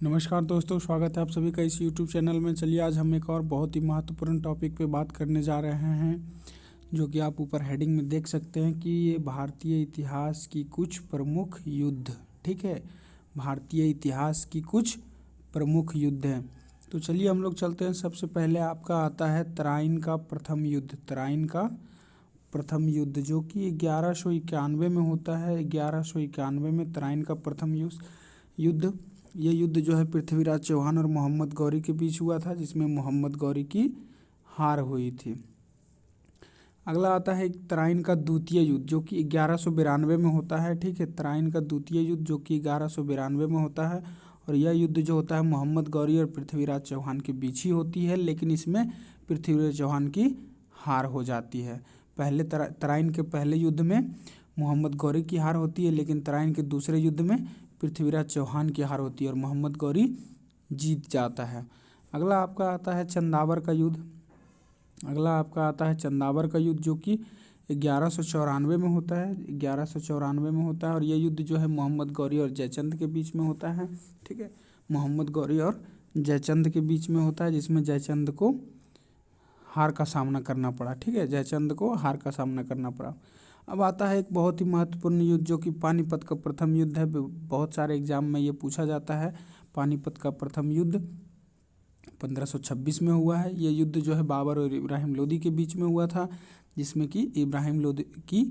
नमस्कार दोस्तों, स्वागत है आप सभी का इस YouTube चैनल में। चलिए आज हम एक और बहुत ही महत्वपूर्ण टॉपिक पे बात करने जा रहे हैं, जो कि आप ऊपर हेडिंग में देख सकते हैं कि ये भारतीय इतिहास की कुछ प्रमुख युद्ध। ठीक है, भारतीय इतिहास की कुछ प्रमुख युद्ध हैं। तो चलिए हम लोग चलते हैं। सबसे पहले आपका आता है तराइन का प्रथम युद्ध। तराइन का प्रथम युद्ध जो कि 1191 में होता है। 1191 में तराइन का प्रथम युद्ध। ये युद्ध जो है पृथ्वीराज चौहान और मोहम्मद गौरी के बीच हुआ था, जिसमें मोहम्मद गौरी की हार हुई थी। अगला आता है तराइन का द्वितीय युद्ध जो कि 1192 में होता है। ठीक है, तराइन का द्वितीय युद्ध जो कि 1192 में होता है, और यह युद्ध जो होता है मोहम्मद गौरी और पृथ्वीराज चौहान के बीच ही होती है, लेकिन इसमें पृथ्वीराज चौहान की हार हो जाती है। पहले तराइन के पहले युद्ध में मोहम्मद गौरी की हार होती है, लेकिन तराइन के दूसरे युद्ध में पृथ्वीराज चौहान की हार होती है और मोहम्मद गौरी जीत जाता है। अगला आपका आता है चंदावर का युद्ध। अगला आपका आता है चंदावर का युद्ध जो कि 1194 में होता है। 1194 में होता है और यह युद्ध जो है मोहम्मद गौरी और जयचंद के बीच में होता है। ठीक है, मोहम्मद गौरी और जयचंद के बीच में होता है, जिसमें जयचंद को हार का सामना करना पड़ा। ठीक है, जयचंद को हार का सामना करना पड़ा। अब आता है एक बहुत ही महत्वपूर्ण युद्ध जो कि पानीपत का प्रथम युद्ध है। बहुत सारे एग्जाम में ये पूछा जाता है। पानीपत का प्रथम युद्ध 1526 में हुआ है। ये युद्ध जो है बाबर और इब्राहिम लोदी के बीच में हुआ था, जिसमें कि इब्राहिम लोदी की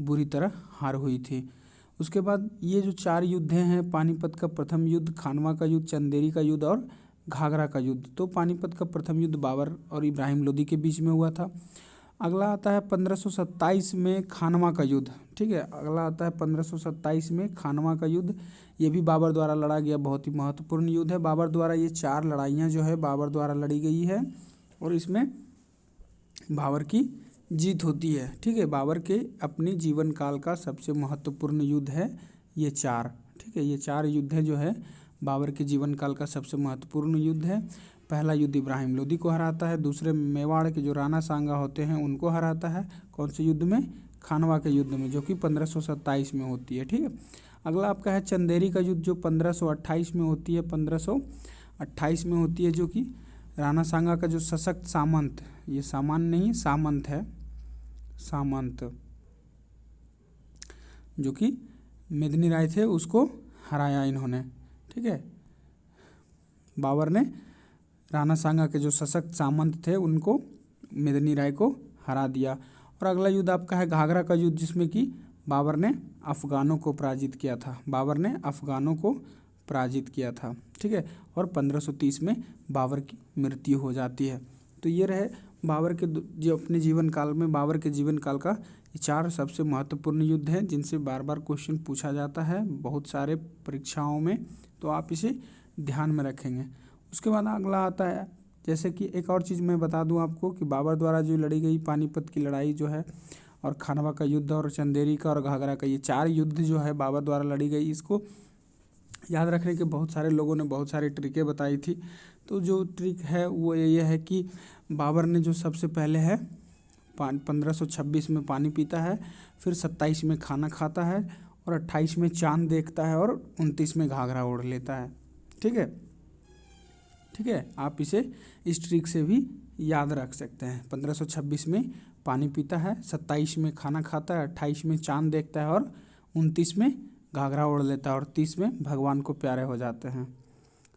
बुरी तरह हार हुई थी। उसके बाद ये जो चार युद्ध हैं, पानीपत का प्रथम युद्ध, खानवा का युद्ध, चंदेरी का युद्ध और घाघरा का युद्ध। तो पानीपत का प्रथम युद्ध बाबर और इब्राहिम लोदी के बीच में हुआ था। अगला आता है 1527 में खानवा का युद्ध। ठीक है, अगला आता है 1527 में खानवा का युद्ध। ये भी बाबर द्वारा लड़ा गया बहुत ही महत्वपूर्ण युद्ध है। बाबर द्वारा ये चार लड़ाइयाँ जो है बाबर द्वारा लड़ी गई है और इसमें बाबर की जीत होती है। ठीक है, बाबर के अपने जीवन काल का सबसे महत्वपूर्ण युद्ध है ये चार। ठीक है, ये चार युद्ध है जो है बाबर के जीवन काल का सबसे महत्वपूर्ण युद्ध है। पहला युद्ध इब्राहिम लोदी को हराता है, दूसरे मेवाड़ के जो राणा सांगा होते हैं उनको हराता है। कौन से युद्ध में? खानवा के युद्ध में, जो कि 1527 में होती है। ठीक है, अगला आपका है चंदेरी का युद्ध जो 1528 में होती है। 1528 में होती है, जो कि राणा सांगा का जो सशक्त सामंत, ये सामान नहीं सामंत है, सामंत जो कि मेदिनी राय थे, उसको हराया इन्होंने। ठीक है, बाबर ने राणा सांगा के जो सशक्त सामंत थे उनको, मेदिनी राय को हरा दिया। और अगला युद्ध आपका है घाघरा का युद्ध, जिसमें कि बाबर ने अफ़गानों को पराजित किया था। बाबर ने अफ़गानों को पराजित किया था। ठीक है, और 1530 में बाबर की मृत्यु हो जाती है। तो ये रहे बाबर के जो अपने जीवन काल में, बाबर के जीवन काल का ये चार सबसे महत्वपूर्ण युद्ध हैं, जिनसे बार बार क्वेश्चन पूछा जाता है बहुत सारे परीक्षाओं में, तो आप इसे ध्यान में रखेंगे। उसके बाद अगला आता है, जैसे कि एक और चीज़ मैं बता दूं आपको कि बाबर द्वारा जो लड़ी गई पानीपत की लड़ाई जो है, और खानवा का युद्ध और चंदेरी का और घाघरा का, ये चार युद्ध जो है बाबर द्वारा लड़ी गई। इसको याद रखने के बहुत सारे लोगों ने बहुत सारी ट्रिकें बताई थी। तो जो ट्रिक है वो ये है कि बाबर ने जो सबसे पहले है 1526 में पानी पीता है, फिर 27 में खाना खाता है, और 28 में चांद देखता है, और 29 में घाघरा ओढ़ लेता है। ठीक है, ठीक है, आप इसे इस ट्रिक से भी याद रख सकते हैं। 1526 में पानी पीता है, 27 में खाना खाता है, 28 में चांद देखता है, और 29 में घाघरा ओढ़ लेता है, और 30 में भगवान को प्यारे हो जाते हैं।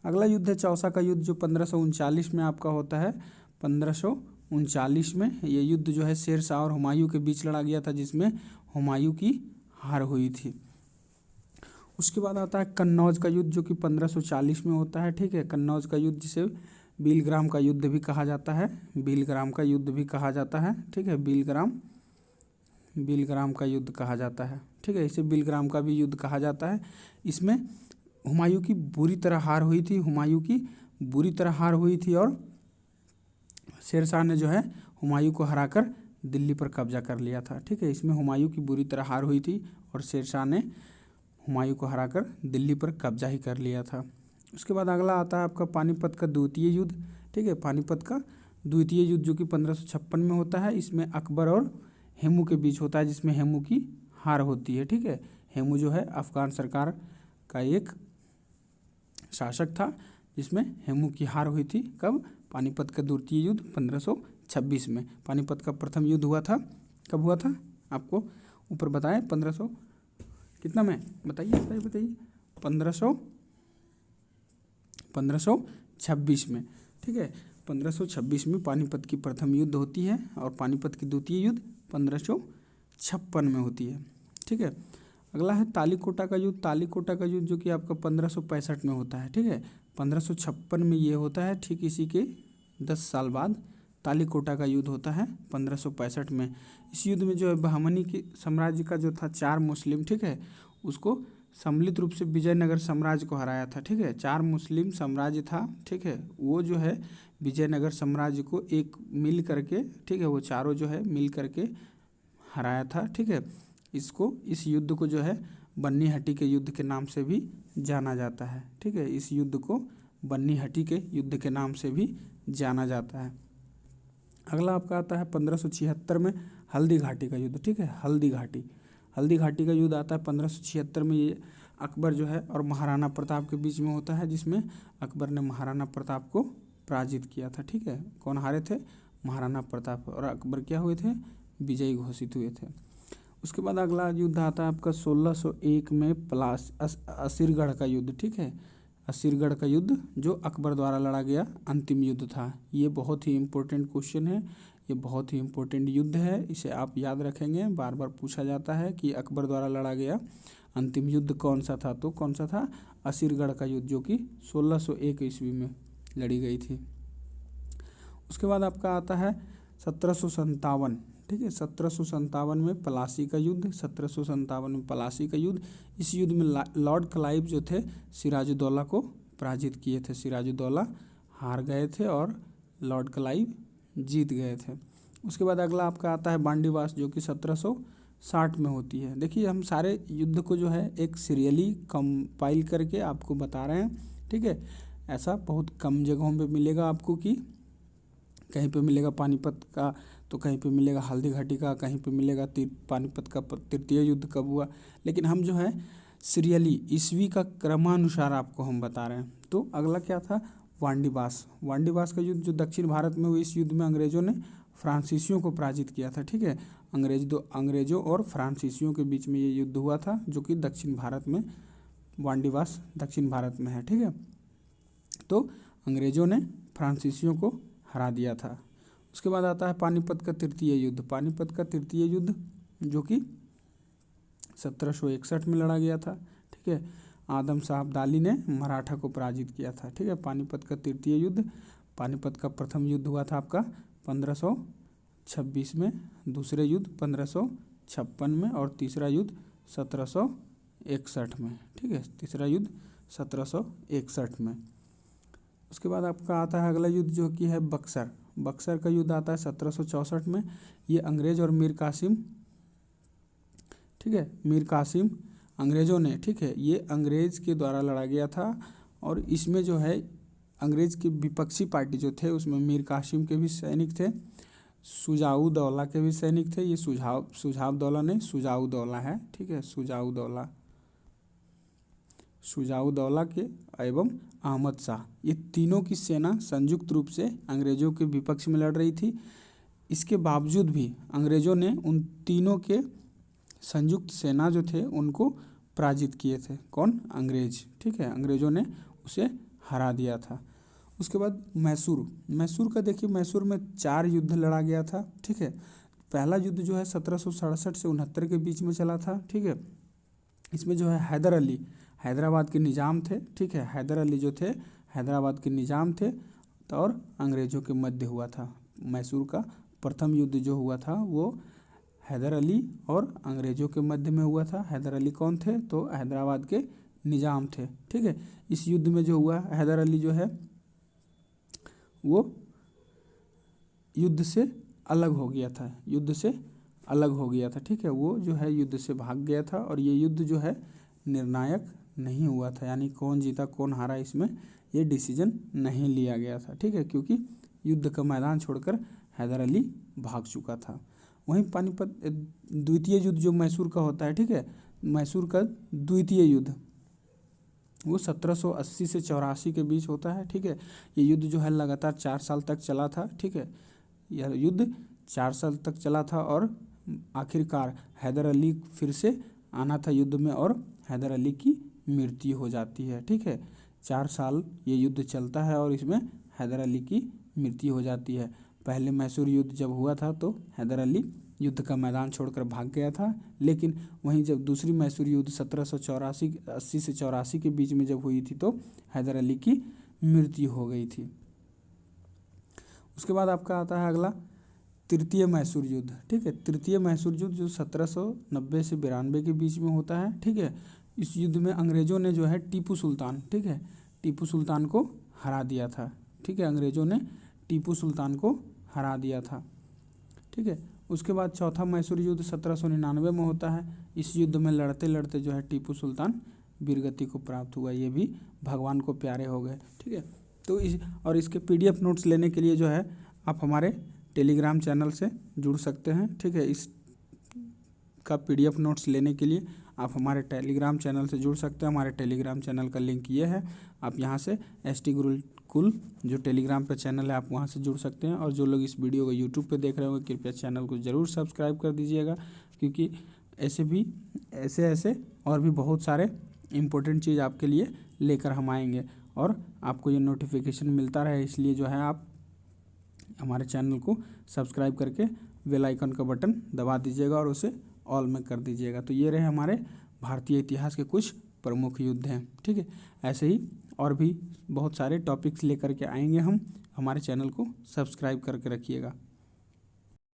अगला युद्ध है चौसा का युद्ध जो 1539 में आपका होता है। 1539 में ये युद्ध जो है शेर शाह और हुमायूं के बीच लड़ा गया था, जिसमें हुमायूं की हार हुई थी। उसके बाद आता है कन्नौज का युद्ध जो कि 1540 में होता है। ठीक है, कन्नौज का युद्ध जिसे बीलग्राम का युद्ध भी कहा जाता है, बीलग्राम का युद्ध भी कहा जाता है। ठीक है, बीलग्राम का युद्ध कहा जाता है। ठीक है, इसे बीलग्राम का भी युद्ध कहा जाता है। इसमें हुमायूं की बुरी तरह हार हुई थी, हुमायूं की बुरी तरह हार हुई थी, और शेरशाह ने जो है हुमायूं को हराकर दिल्ली पर कब्जा कर लिया था। ठीक है, इसमें हुमायूं की बुरी तरह हार हुई थी और शेरशाह ने हुमायूं को हराकर दिल्ली पर कब्जा ही कर लिया था। उसके बाद अगला आता है आपका पानीपत का द्वितीय युद्ध। ठीक है, पानीपत का द्वितीय युद्ध जो कि 1556 में होता है। इसमें अकबर और हेमू के बीच होता है, जिसमें हेमू की हार होती है। ठीक है, हेमू जो है अफगान सरकार का एक शासक था, जिसमें हेमू की हार हुई थी। कब? पानीपत का द्वितीय युद्ध 1526 में। पानीपत का प्रथम युद्ध हुआ था, कब हुआ था? आपको ऊपर बताएं 1500 कितना में, बताइए 1526 में। ठीक है, 1526 में पानीपत की प्रथम युद्ध होती है और पानीपत की द्वितीय युद्ध 1556 में होती है। ठीक है, अगला है तालीकोटा का युद्ध। तालीकोटा का युद्ध जो कि आपका 1565 में होता है। ठीक है, 1556 में ये होता है, ठीक इसी के 10 साल बाद तालीकोटा का युद्ध होता है 1565 में। इस युद्ध में जो है बहमनी के साम्राज्य का जो था 4 मुस्लिम, ठीक है, उसको सम्मिलित रूप से विजयनगर साम्राज्य को हराया था। ठीक है, 4 मुस्लिम साम्राज्य था। ठीक है, वो जो है विजयनगर साम्राज्य को एक मिल करके, ठीक है, वो चारों जो है मिल करके हराया था। ठीक है, इस युद्ध को जो है बन्नी हट्टी के युद्ध के नाम से भी जाना जाता है। ठीक है, इस युद्ध को बन्नी हट्टी के युद्ध के नाम से भी जाना जाता है। अगला आपका आता है 1576 में हल्दी घाटी का युद्ध। ठीक है, हल्दी घाटी का युद्ध आता है 1576 में। ये अकबर जो है और महाराणा प्रताप के बीच में होता है, जिसमें अकबर ने महाराणा प्रताप को पराजित किया था। ठीक है, कौन हारे थे? महाराणा प्रताप, और अकबर क्या हुए थे? विजयी घोषित हुए थे। उसके बाद अगला युद्ध आता है आपका 1601 में असीरगढ़ का युद्ध। ठीक है, असीरगढ़ का युद्ध जो अकबर द्वारा लड़ा गया अंतिम युद्ध था। ये बहुत ही इम्पोर्टेंट क्वेश्चन है, ये बहुत ही इम्पोर्टेंट युद्ध है, इसे आप याद रखेंगे। बार बार पूछा जाता है कि अकबर द्वारा लड़ा गया अंतिम युद्ध कौन सा था, तो कौन सा था? असीरगढ़ का युद्ध, जो कि 1601 ईस्वी में लड़ी गई थी। उसके बाद आपका आता है 1757। ठीक है, 1757 में प्लासी का युद्ध। 1757 में प्लासी का युद्ध। इस युद्ध में लॉर्ड क्लाइव जो थे सिराजुद्दौला को पराजित किए थे। सिराजुद्दौला हार गए थे और लॉर्ड क्लाइव जीत गए थे। उसके बाद अगला आपका आता है बांडीवास, जो कि 1760 में होती है। देखिए, हम सारे युद्ध को जो है एक सीरियली कंपाइल करके आपको बता रहे हैं। ठीक है, ऐसा बहुत कम जगहों पे मिलेगा आपको कि कहीं पे मिलेगा पानीपत का, तो कहीं पे मिलेगा हल्दी घाटी का, कहीं पे मिलेगा पानीपत का तृतीय युद्ध कब हुआ। लेकिन हम जो है सीरियली ईस्वी का क्रमानुसार आपको हम बता रहे हैं। तो अगला क्या था? वांडीवास का युद्ध जो दक्षिण भारत में हुई। इस युद्ध में अंग्रेजों ने फ्रांसीसियों को पराजित किया था। ठीक है, अंग्रेजों और फ्रांसीसियों के बीच में ये युद्ध हुआ था, जो कि दक्षिण भारत में, वांडीवास दक्षिण भारत में है। ठीक है, तो अंग्रेजों ने फ्रांसीसियों को हरा दिया था। उसके बाद आता है पानीपत का तृतीय युद्ध। पानीपत का तृतीय युद्ध जो कि 1761 में लड़ा गया था। ठीक है, आदम शाह अब्दाली ने मराठा को पराजित किया था। ठीक है, पानीपत का तृतीय युद्ध। पानीपत का प्रथम युद्ध हुआ था आपका 1526 में, दूसरे युद्ध 1556 में और तीसरा युद्ध 1761 में। ठीक है, तीसरा युद्ध 1761 में। उसके बाद आपका आता है अगला युद्ध जो कि है बक्सर का युद्ध आता है 1764 में। ये अंग्रेज और मीर कासिम, ठीक है, मीर कासिम अंग्रेज़ों ने, ठीक है, ये अंग्रेज़ के द्वारा लड़ा गया था। और इसमें जो है अंग्रेज़ की विपक्षी पार्टी जो थे उसमें मीर कासिम के भी सैनिक थे, सुजाऊ दौला के भी सैनिक थे। ये सुझाव दौला नहीं, सुजाऊ दौला है। ठीक है, सुजाऊ दौला के एवं अहमद शाह, ये तीनों की सेना संयुक्त रूप से अंग्रेज़ों के विपक्ष में लड़ रही थी। इसके बावजूद भी अंग्रेज़ों ने उन तीनों के संयुक्त सेना जो थे उनको पराजित किए थे। कौन? अंग्रेज। ठीक है, अंग्रेज़ों ने उसे हरा दिया था। उसके बाद मैसूर का देखिए, मैसूर में 4 युद्ध लड़ा गया था। ठीक है, पहला युद्ध जो है 1767 से 69 के बीच में चला था। ठीक है, इसमें जो है हैदर अली हैदराबाद के निज़ाम थे। ठीक है, हैदर अली जो थे हैदराबाद के निज़ाम थे और अंग्रेज़ों के मध्य हुआ था। मैसूर का प्रथम युद्ध जो हुआ था वो हैदर अली और अंग्रेज़ों के मध्य में हुआ था। हैदर अली कौन थे? तो हैदराबाद के निज़ाम थे। ठीक है, इस युद्ध में जो हुआ हैदर अली जो है वो युद्ध से अलग हो गया था। ठीक है, वो जो है युद्ध से भाग गया था और ये युद्ध जो है निर्णायक नहीं हुआ था, यानी कौन जीता कौन हारा इसमें ये डिसीजन नहीं लिया गया था। ठीक है, क्योंकि युद्ध का मैदान छोड़कर हैदर अली भाग चुका था। वहीं पानीपत द्वितीय युद्ध जो मैसूर का होता है, ठीक है, मैसूर का द्वितीय युद्ध वो 1780 से 84 के बीच होता है। ठीक है, ये युद्ध जो है लगातार 4 साल तक चला था। ठीक है, यह युद्ध 4 साल तक चला था और आखिरकार हैदर अली फिर से आना था युद्ध में और हैदर अली की मृत्यु हो जाती है। ठीक है, 4 साल ये युद्ध चलता है और इसमें हैदर अली की मृत्यु हो जाती है। पहले मैसूर युद्ध जब हुआ था तो हैदर अली युद्ध का मैदान छोड़कर भाग गया था, लेकिन वहीं जब दूसरी मैसूर युद्ध 1780 से 84 के बीच में जब हुई थी तो हैदर अली की मृत्यु हो गई थी। उसके बाद आपका आता है अगला तृतीय मैसूर युद्ध। ठीक है, तृतीय मैसूर युद्ध जो 1790 से 92 के बीच में होता है। ठीक है, इस युद्ध में अंग्रेज़ों ने जो है टीपू सुल्तान, ठीक है, टीपू सुल्तान को हरा दिया था। ठीक है, अंग्रेज़ों ने टीपू सुल्तान को हरा दिया था। ठीक है, उसके बाद चौथा मैसूर युद्ध 1799 में होता है। इस युद्ध में लड़ते लड़ते जो है टीपू सुल्तान वीरगति को प्राप्त हुआ, ये भी भगवान को प्यारे हो गए। ठीक है, तो इसके PDF नोट्स लेने के लिए जो है आप हमारे टेलीग्राम चैनल से जुड़ सकते हैं। ठीक है, इस का PDF नोट्स लेने के लिए आप हमारे टेलीग्राम चैनल से जुड़ सकते हैं। हमारे टेलीग्राम चैनल का लिंक ये है, आप यहाँ से ST गुरुकुल जो टेलीग्राम पे चैनल है आप वहाँ से जुड़ सकते हैं। और जो लोग इस वीडियो को यूट्यूब पे देख रहे होंगे कृपया चैनल को ज़रूर सब्सक्राइब कर दीजिएगा, क्योंकि ऐसे और भी बहुत सारे इम्पोर्टेंट चीज़ आपके लिए लेकर हम आएंगे और आपको ये नोटिफिकेशन मिलता रहे, इसलिए जो है आप हमारे चैनल को सब्सक्राइब करके बेल आइकन का बटन दबा दीजिएगा और उसे ऑल में कर दीजिएगा। तो ये रहे हमारे भारतीय इतिहास के कुछ प्रमुख युद्ध हैं। ठीक है, ऐसे ही और भी बहुत सारे टॉपिक्स लेकर के आएंगे हम, हमारे चैनल को सब्सक्राइब करके रखिएगा।